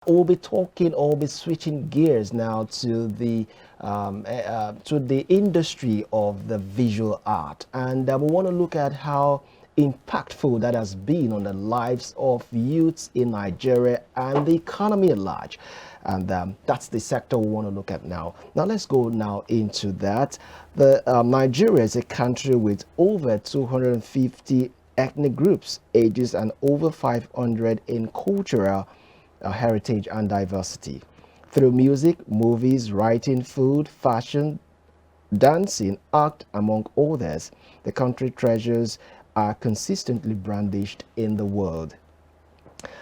We'll be talking or be switching gears now to the industry of the visual art, and we want to look at how impactful that has been on the lives of youths in Nigeria and the economy at large. And that's the sector we want to look at now. Now let's go now into that. Nigeria is a country with over 250 ethnic groups, ages, and over 500 in cultural heritage and diversity. Through music, movies, writing, food, fashion, dancing, art, among others, the country treasures are consistently brandished in the world.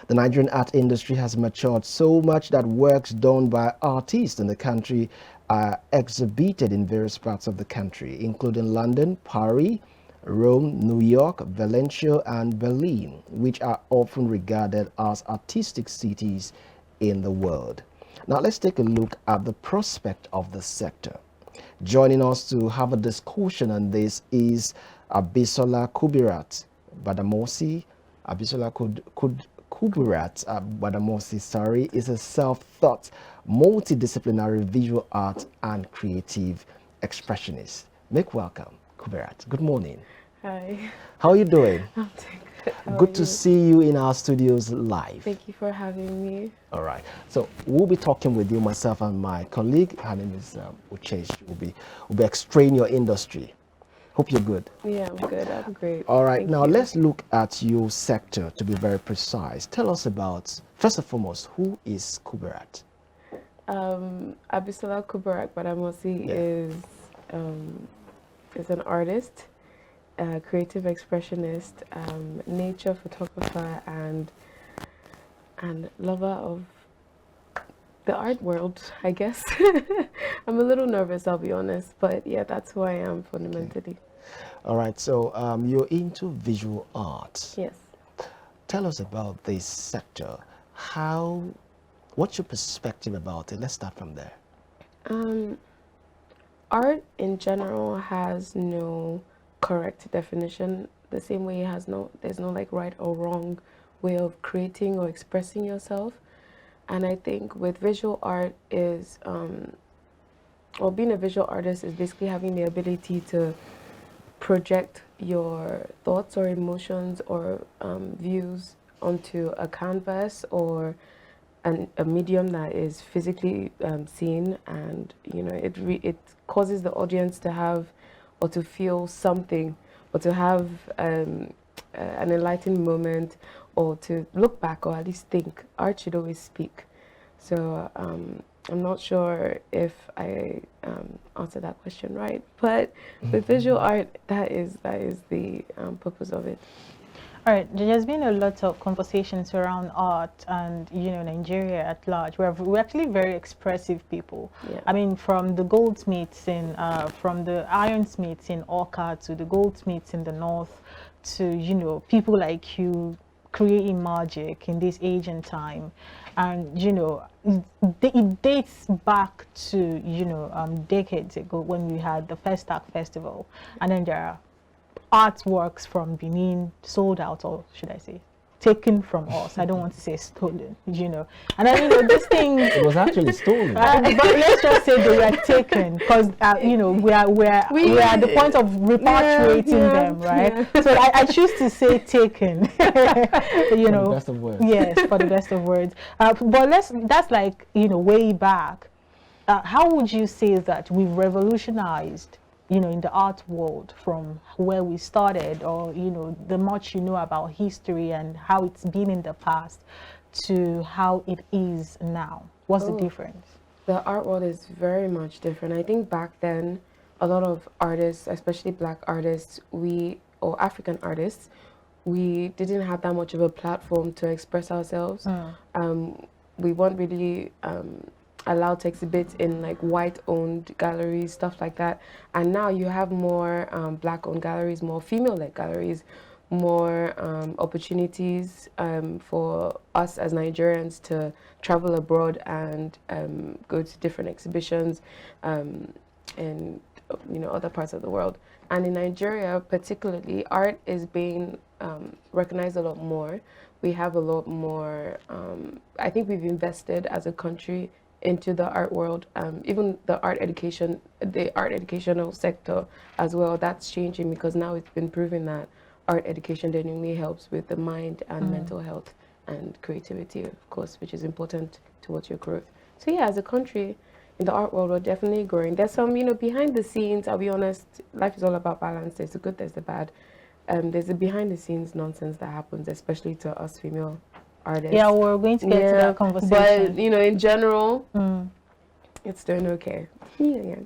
The Nigerian art industry has matured so much that works done by artists in the country are exhibited in various parts of the country, including London, Paris, Rome, New York, Valencia, and Berlin, which are often regarded as artistic cities in the world. Now let's take a look at the prospect of the sector. Joining us to have a discussion on this is Abisola Kuburat Badamosi. Kuburat Badamosi, sorry, is a self-taught multidisciplinary visual art and creative expressionist. Make welcome, Kuburat. Good morning. Hi. How are you doing? I'm doing good. How Good are to you? see you in our studios live. Thank you for having me. All right. So we'll be talking with you, myself and my colleague. Her name is Uchesh. We'll be explaining your industry. Hope you're good. Yeah, I'm good. I'm great. All right. Thank Now you. let's look at your sector to be very precise. Tell us about, first and foremost, who is Kuburat? Abisola Kuburat Badamosi is an artist, a creative expressionist, nature photographer, and lover of the art world, I guess. I'm a little nervous, I'll be honest, but yeah, that's who I am fundamentally. All right. So you're into visual art. Yes. Tell us about this sector. What's your perspective about it? Let's start from there. Art in general has no correct definition, the same way there's no like right or wrong way of creating or expressing yourself. And I think with visual art is or being a visual artist is basically having the ability to project your thoughts or emotions or views onto a canvas or a medium that is physically seen, and it causes the audience to have or to feel something, or to have an enlightened moment, or to look back, or at least think. Art should always speak. So I'm not sure if I answered that question right, but with visual art, that is the purpose of it. All right, there's been a lot of conversations around art and, Nigeria at large. We're actually very expressive people. Yeah. I mean, from the goldsmiths from the ironsmiths in Orca to the goldsmiths in the north to, people like you creating magic in this age and time. And, it dates back to, decades ago when we had the Festac Festival. And then there are artworks from Benin sold out, or should I say taken from us. I don't want to say stolen, and this thing It was actually stolen. but let's just say they were taken because we are at the point of repatriating them, right? Yeah. So I choose to say taken. For the best of words. Yes, for the best of words. But that's like way back. How would you say that we've revolutionized in the art world from where we started, or, the much about history and how it's been in the past to how it is now? What's the difference? The art world is very much different. I think back then, a lot of artists, especially Black artists, or African artists, we didn't have that much of a platform to express ourselves. We weren't really allowed to exhibit in like white-owned galleries, stuff like that. And now you have more Black-owned galleries, more female-led galleries, more opportunities for us as Nigerians to travel abroad and go to different exhibitions in other parts of the world. And in Nigeria particularly, art is being recognized a lot more, we have a lot more. I think we've invested as a country into the art world, even the art educational sector as well. That's changing because now it's been proven that art education genuinely helps with the mind and mental health and creativity, of course, which is important towards your growth. So yeah, as a country, in the art world, we're definitely growing. There's some, behind the scenes, I'll be honest, life is all about balance. There's the good, there's the bad. There's the behind the scenes nonsense that happens, especially to us female artists. Yeah, we're going to get to that conversation. But, in general, it's doing okay. Yeah.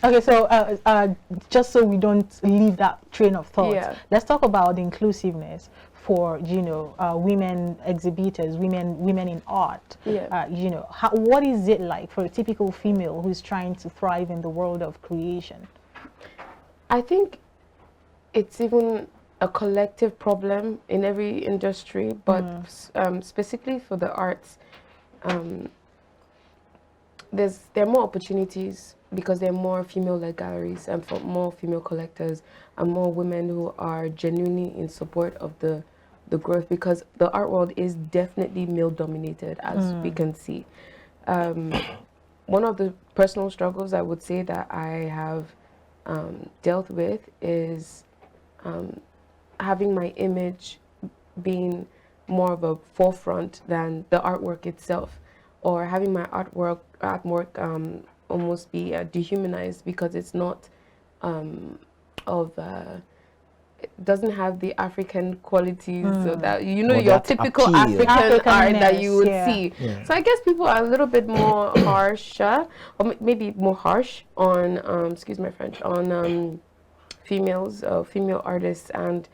Okay, so just so we don't leave that train of thought, let's talk about inclusiveness for women exhibitors, women in art. What is it like for a typical female who's trying to thrive in the world of creation? I think it's even a collective problem in every industry, but specifically for the arts, there are more opportunities because there are more female-led galleries and for more female collectors and more women who are genuinely in support of the growth, because the art world is definitely male-dominated, as we can see. One of the personal struggles I would say that I have dealt with is having my image being more of a forefront than the artwork itself, or having my artwork almost be dehumanized because it's not it doesn't have the African qualities, so that your typical appeal. African art that you would see. Yeah. So I guess people are a little bit more harsher, or maybe more harsh on excuse my French, on females, female artists. And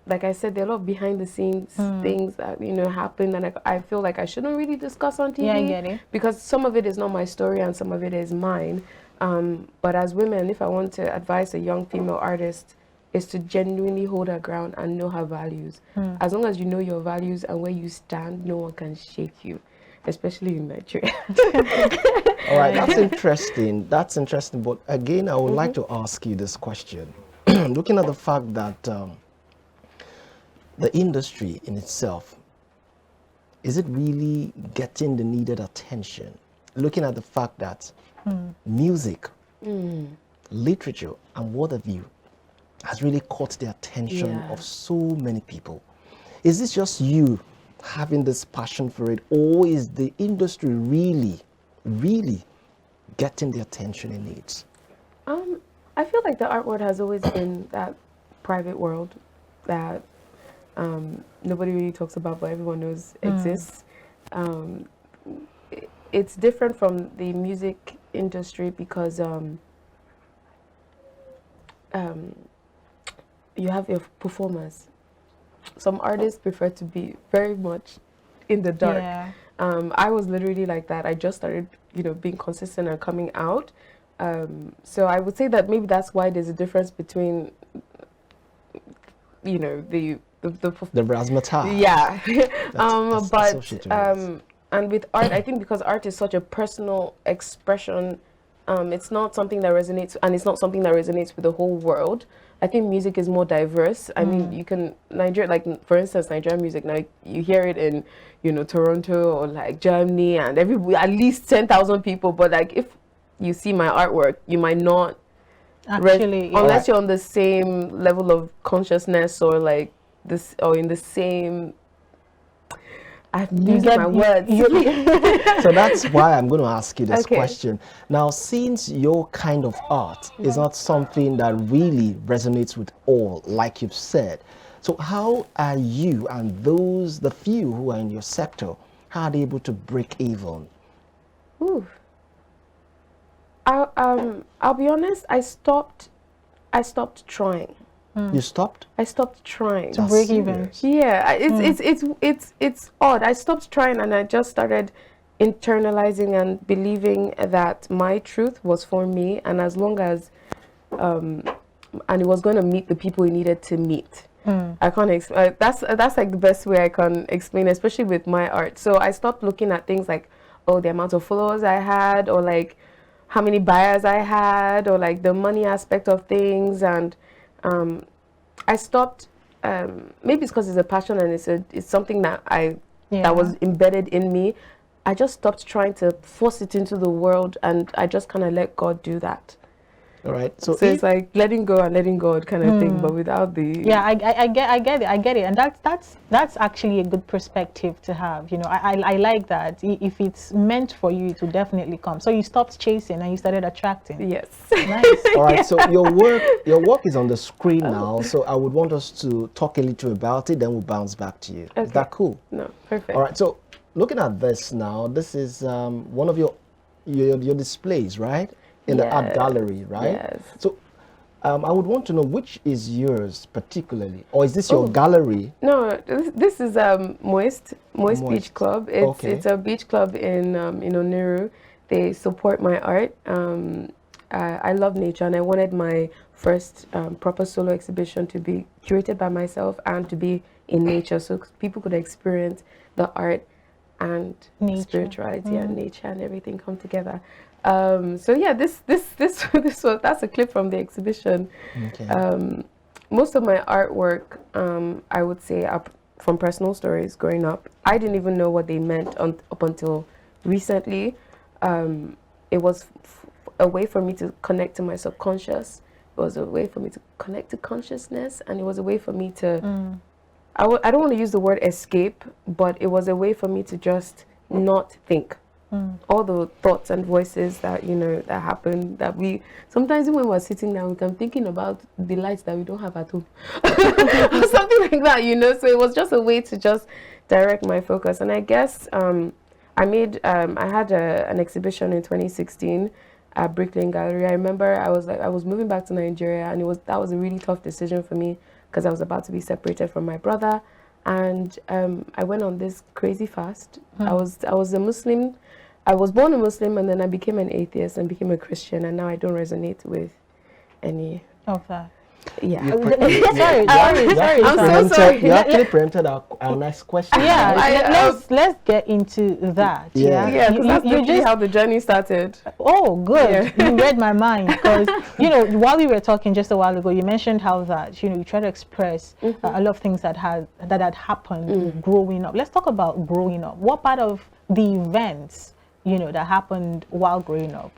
like I said, there are a lot of behind the scenes things that happen, and I feel like I shouldn't really discuss on TV. Yeah, I get it. Because some of it is not my story and some of it is mine. But as women, if I want to advise a young female artist, is to genuinely hold her ground and know her values. As long as you know your values and where you stand, no one can shake you, especially in Nigeria. All right, that's interesting. That's interesting. But again, I would like to ask you this question. Looking at the fact that the industry in itself, is it really getting the needed attention? Looking at the fact that music, literature, and what have you has really caught the attention of so many people. Is this just you having this passion for it, or is the industry really, really getting the attention it needs? I feel like the art world has always been that private world that nobody really talks about, but everyone knows exists. It's different from the music industry because you have your performers. Some artists prefer to be very much in the dark. Yeah. I was literally like that. I just started, being consistent and coming out. So I would say that maybe that's why there's a difference between, the razzmatazz. Yeah. That's associated with and with art, I think because art is such a personal expression, it's not something that resonates, and it's not something that resonates with the whole world. I think music is more diverse. I mean, you can, for instance, Nigerian music, now you hear it in, Toronto or like Germany, and at least 10,000 people. But like, if you see my artwork, you might not actually, unless you're on the same level of consciousness or like this, or in the same. I'm losing my words. So that's why I'm going to ask you this question. Now, since your kind of art is not something that really resonates with all, like you've said, so how are you and the few who are in your sector, how are they able to break even? Ooh. I'll be honest, I stopped trying. You stopped? I stopped trying to break even. Yeah, it's odd. I stopped trying and I just started internalizing and believing that my truth was for me, and as long as and it was going to meet the people it needed to meet. I can't explain. That's like the best way I can explain, especially with my art. So I stopped looking at things like, the amount of followers I had, or like how many buyers I had, or like the money aspect of things, and I stopped maybe it's because it's a passion and it's something that Yeah. that was embedded in me. I just stopped trying to force it into the world, and I just kind of let God do that. All right. So it's like letting go and letting God kind of thing, but without the Yeah, I get it, and that's actually a good perspective to have. You know, I like that. If it's meant for you, it will definitely come. So you stopped chasing and you started attracting. Yes. Nice. All right, so your work is on the screen now, so I would want us to talk a little about it, then we'll bounce back to you. Is that cool? No, perfect. All right, so looking at this now, this is one of your displays, right? In the art Yes, gallery, right? yes. So I would want to know which is yours particularly, or is this your gallery? No, this is Moist Beach Club. It's a beach club in Oniru. They support my art. I love nature, and I wanted my first proper solo exhibition to be curated by myself and to be in nature, so people could experience the art and Nature. Spirituality and nature and everything come together. So yeah, this was that's a clip from the exhibition. Okay. Most of my artwork, I would say, are from personal stories growing up. I didn't even know what they meant up until recently. It was a way for me to connect to my subconscious. It was a way for me to connect to consciousness, and it was a way for me to. I don't want to use the word escape, but it was a way for me to just not think. All the thoughts and voices that that happen, that we sometimes when we're sitting down, we can thinking about the lights that we don't have at home or something like that, so it was just a way to just direct my focus. And I guess I had an exhibition in 2016 at Brick Lane Gallery. I remember I was moving back to Nigeria, and that was a really tough decision for me because I was about to be separated from my brother, and I went on this crazy fast. I was a Muslim. I was born a Muslim, and then I became an atheist and became a Christian, and now I don't resonate with any Of that. Yeah. Sorry. I'm so sorry. You actually preempted our next question. Yeah, let's get into that. Yeah, because that's literally how the journey started. Oh, good. You read my mind, because while we were talking just a while ago, you mentioned how that you try to express a lot of things that had happened growing up. Let's talk about growing up. What part of the events that happened while growing up?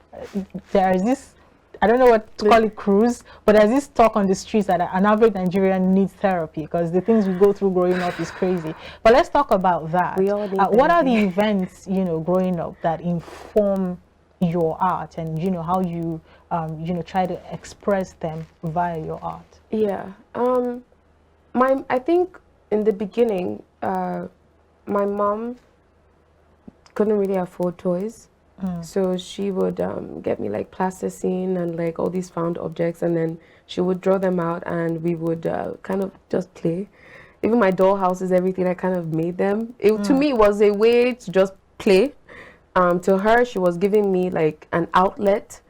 There is this, I don't know what to call it, cruise, but there's this talk on the streets that an average Nigerian needs therapy because the things we go through growing up is crazy. But let's talk about that. We all need what are the events, growing up that inform your art, and how you, try to express them via your art? Yeah. I think in the beginning, my mom couldn't really afford toys. So she would get me like plasticine and like all these found objects, and then she would draw them out, and we would kind of just play. Even my doll houses, everything, I kind of made them. To me, it was a way to just play. To her, she was giving me like an outlet.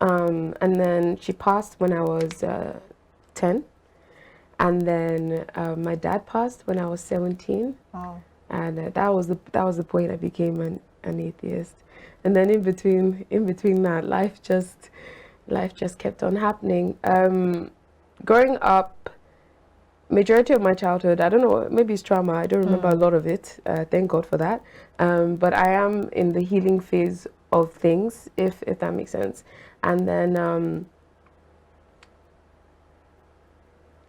And then she passed when I was 10. And then my dad passed when I was 17. Wow. And that was the point I became an atheist. And then in between that, life just kept on happening. Growing up, majority of my childhood, I don't know, maybe it's trauma. I don't remember a lot of it. Thank God for that. But I am in the healing phase of things, if that makes sense. And then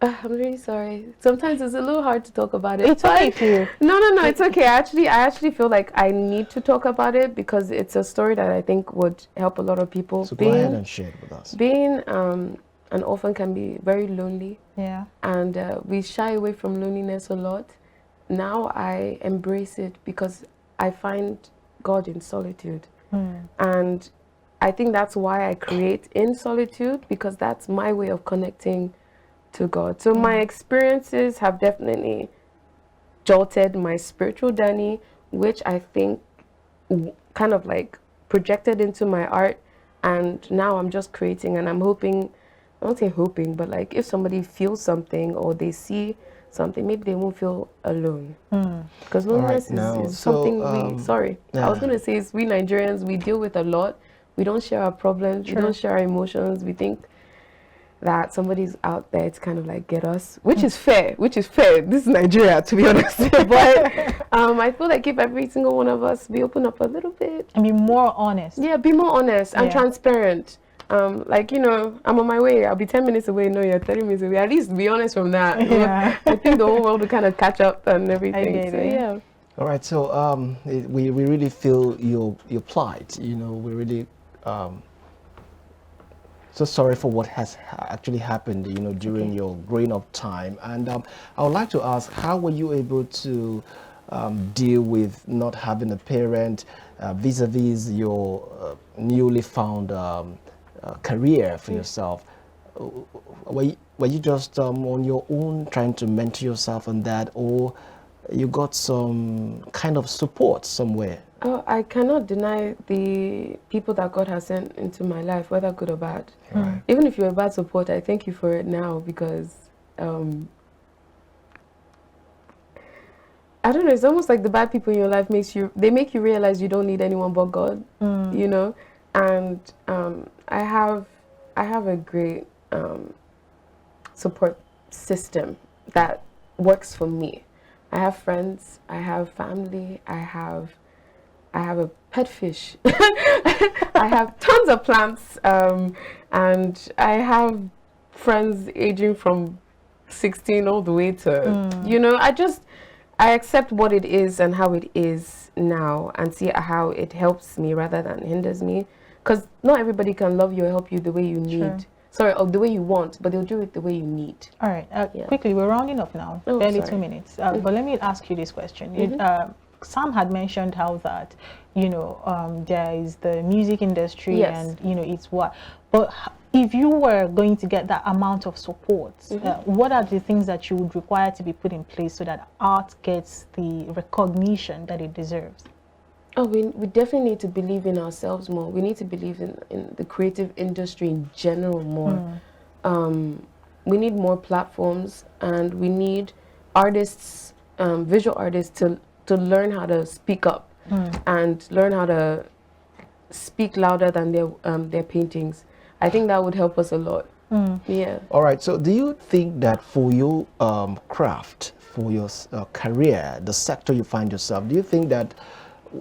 I'm really sorry. Sometimes it's a little hard to talk about it. It's okay for you. No, it's okay. I actually feel like I need to talk about it because it's a story that I think would help a lot of people. So go ahead and share it with us. Being an orphan can be very lonely. Yeah. And we shy away from loneliness a lot. Now I embrace it because I find God in solitude. And I think that's why I create in solitude, because that's my way of connecting to God. So my experiences have definitely jolted my spiritual journey, which I think kind of like projected into my art. And now I'm just creating, and I'm hoping, I won't say hoping, but like if somebody feels something or they see something, maybe they won't feel alone. Because loneliness is something I was going to say, is we Nigerians, we deal with a lot. We don't share our problems. We don't share our emotions. We think that somebody's out there to kind of like get us, which is fair, This is Nigeria, to be honest. But I feel like if every single one of us be open up a little bit. I mean, more honest. Yeah, be more honest and transparent. Like, you know, I'm on my way. I'll be 10 minutes away. No, you're 30 minutes away. At least be honest from that. Yeah. I think the whole world will kind of catch up and everything. So, yeah. All right. So we really feel your plight. You know, we really so sorry for what has actually happened, you know, during your growing up time. And I would like to ask, how were you able to deal with not having a parent vis-a-vis your newly found career for yourself? Were you just on your own trying to mentor yourself on that, or you got some kind of support somewhere? Oh, I cannot deny the people that God has sent into my life, whether good or bad. Right. Even if you're a bad support, I thank you for it now, because I don't know, it's almost like the bad people in your life make you realize you don't need anyone but God, you know. And I have a great support system that works for me. I have friends, I have family, I have a pet fish. I have tons of plants, and I have friends aging from 16 all the way to, you know, I accept what it is and how it is now, and see how it helps me rather than hinders me. Because not everybody can love you or help you the way you need. Sure. Sorry, or the way you want, but they'll do it the way you need. All right. Quickly, we're rounding up now. Oh, Barely sorry. 2 minutes. But let me ask you this question. Sam had mentioned how that, you know, there is the music industry, and, you know, it's what. But if you were going to get that amount of support, what are the things that you would require to be put in place so that art gets the recognition that it deserves? Oh, we definitely need to believe in ourselves more. We need to believe in the creative industry in general more. We need more platforms, and we need artists, visual artists, to learn how to speak up and learn how to speak louder than their paintings. I think that would help us a lot. Yeah. All right. So do you think that for your craft, for your career, the sector you find yourself, do you think that,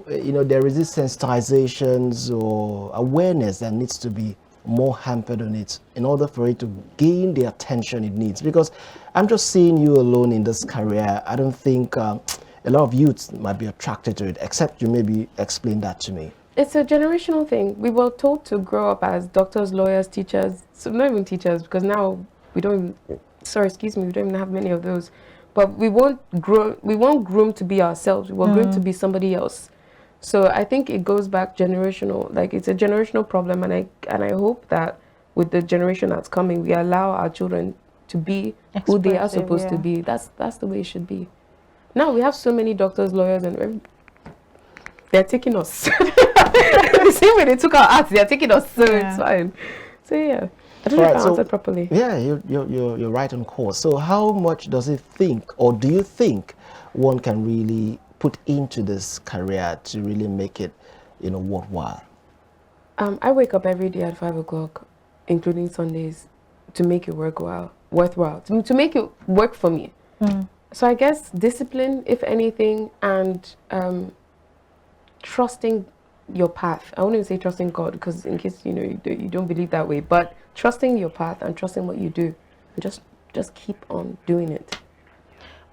you know, there is this sensitizations or awareness that needs to be more hampered on it in order for it to gain the attention it needs? Because I'm just seeing you alone in this career. I don't think a lot of youths might be attracted to it, except you maybe explain that to me. It's a generational thing. We were told to grow up as doctors, lawyers, teachers. So not even teachers, because now we don't. Sorry, excuse me. We don't even have many of those. But we won't groom to be ourselves. We were groomed to be somebody else. So I think it goes back generational. Like, it's a generational problem, and I hope that with the generation that's coming, we allow our children to be who they are supposed to be. That's the way it should be. Now we have so many doctors, lawyers, and they're taking us. The same way they took our arts, they're taking us. So it's fine. So yeah, I don't know if I answered properly. Yeah, you're right on course. So how much does it think, or do you think one can really put into this career to really make it, you know, worthwhile? I wake up every day at 5 o'clock, including Sundays, to make it worthwhile, to make it work for me. So I guess discipline, if anything, and trusting your path. I won't even say trusting God, because in case, you know, you don't believe that way, but trusting your path and trusting what you do, and just keep on doing it.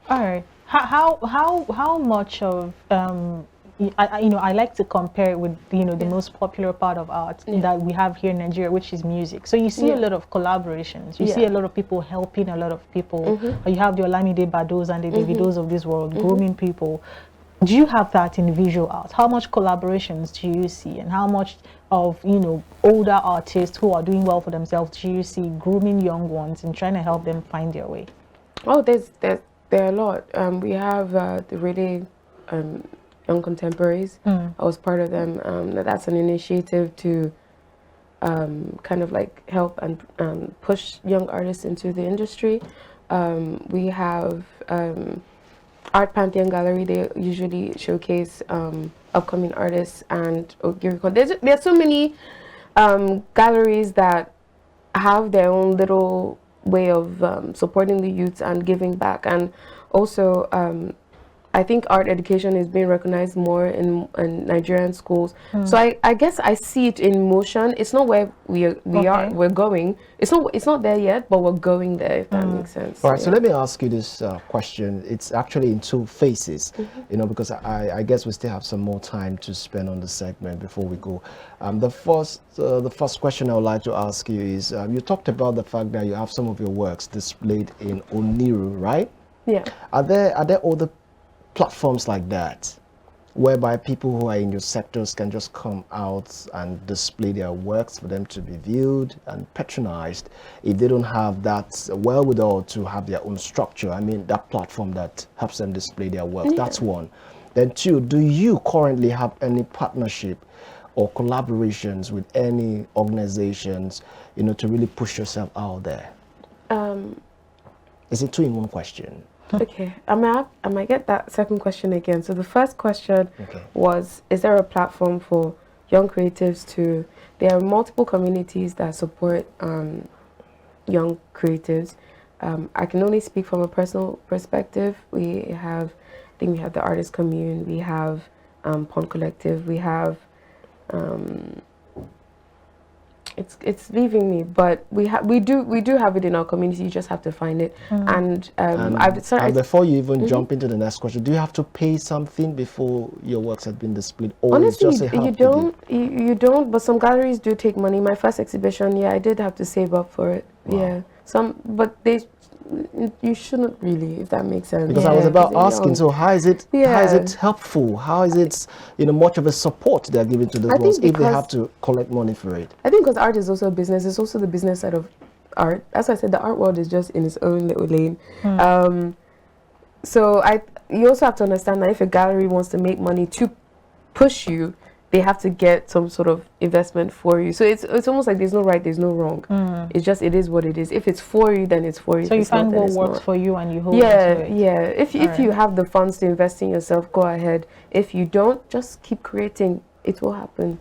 All right. How much of I like to compare it with, you know, the most popular part of art that we have here in Nigeria, which is music. So you see a lot of collaborations. You see a lot of people helping a lot of people. You have the Olamide Bados and the Davidos of this world grooming people. Do you have that in visual art? How much collaborations do you see, and how much of, you know, older artists who are doing well for themselves do you see grooming young ones and trying to help them find their way? Oh, there are a lot. We have the really young contemporaries. I was part of them. That's an initiative to kind of like help and push young artists into the industry. We have Art Pantheon Gallery. They usually showcase upcoming artists, and there are so many galleries that have their own little way of supporting the youth and giving back. And also, I think art education is being recognized more in Nigerian schools. So I guess I see it in motion. It's not where we're going. It's not there yet, but we're going there, if that makes sense. All right, so let me ask you this question. It's actually in two phases, you know, because I guess we still have some more time to spend on the segment before we go. The first question I would like to ask you is, you talked about the fact that you have some of your works displayed in Oniru, right? Yeah. Are there other platforms like that whereby people who are in your sectors can just come out and display their works for them to be viewed and patronized if they don't have that wherewithal to have their own structure? I mean, that platform that helps them display their work. Yeah. That's one. Then two, do you currently have any partnership or collaborations with any organizations, you know, to really push yourself out there? Is it two in one question? Okay, I might get that second question again. So the first question was, is there a platform for young creatives to... There are multiple communities that support young creatives. I can only speak from a personal perspective. I think we have the Artist Commune, we have Pond Collective, we have... It's leaving me, but we do have it in our community. You just have to find it. And before you even jump into the next question, do you have to pay something before your works have been displayed, or honestly, it's just a help you don't. But some galleries do take money. My first exhibition, yeah, I did have to save up for it. Wow. Yeah, you shouldn't really, if that makes sense. Because I was about asking, so how is it helpful? How is it, you know, much of a support they're giving to those ones if they have to collect money for it? I think because art is also a business. It's also the business side of art. As I said, the art world is just in its own little lane. So you also have to understand that if a gallery wants to make money to push you, they have to get some sort of investment for you. So it's almost like there's no right, there's no wrong. It's just, it is what it is. If it's for you, then it's for you. So you find what works for you and you hold on to it. Yeah. If you have the funds to invest in yourself, go ahead. If you don't, just keep creating. It will happen.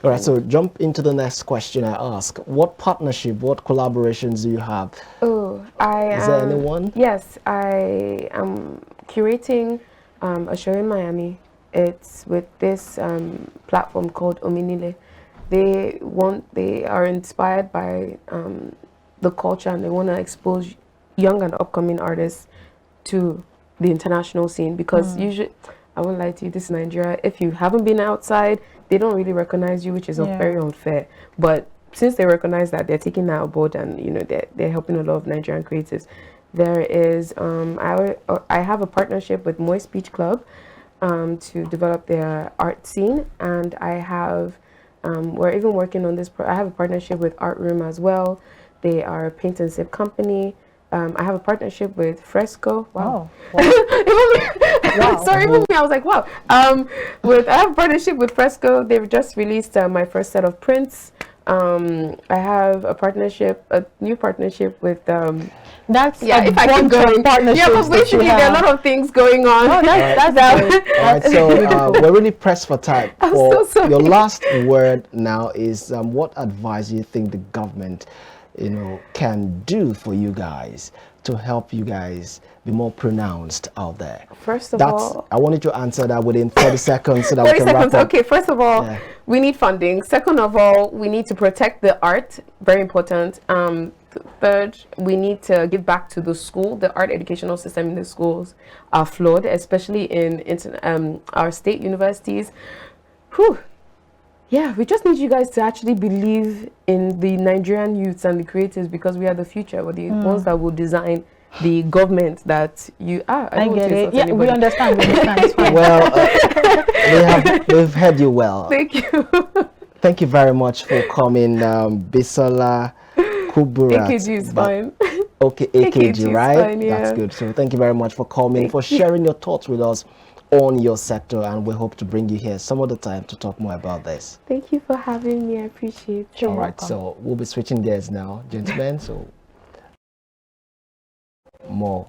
All right, so jump into the next question I ask. What partnership, what collaborations do you have? Is there anyone? Yes, I am curating a show in Miami. It's with this platform called Ominile. They are inspired by the culture, and they want to expose young and upcoming artists to the international scene, because usually, I won't lie to you, this is Nigeria. If you haven't been outside, they don't really recognize you, which is very unfair. But since they recognize that, they're taking that aboard, and you know they're helping a lot of Nigerian creatives. There is I have a partnership with Moist Beach Club to develop their art scene, and I have we're even working on this. I have a partnership with Art Room as well. They are a paint and sip company. I have a partnership with Fresco. Wow. Sorry, even me, I was like, wow. I have a partnership with Fresco. They've just released my first set of prints. I have a new partnership with that's if I can go in. Yeah, but basically there are a lot of things going on. Oh, that's all right, so we're really pressed for time. Your last word now is what advice do you think the government, you know, can do for you guys to help you guys be more pronounced out there? First of all, I wanted to answer that within 30 seconds so that 30 we can seconds. wrap up. Okay, first of all, we need funding. Second of all, we need to protect the art. Very important. Third, we need to give back to the school. The art educational system in the schools are flawed, especially in our state universities. Yeah, we just need you guys to actually believe in the Nigerian youths and the creators, because we are the future. We're the ones that will design the government that you are. I get it. Yeah, we understand. It's fine. Well, we've heard you well. Thank you. Thank you very much for coming, Abisola, Kuburat. AKG is fine. Okay, AKG, right? Fine, yeah. That's good. So thank you very much for coming, for sharing your thoughts with us on your sector, and we hope to bring you here some other time to talk more about this. Thank you for having me. I appreciate it. All right, so we'll be switching gears now, gentlemen. So more.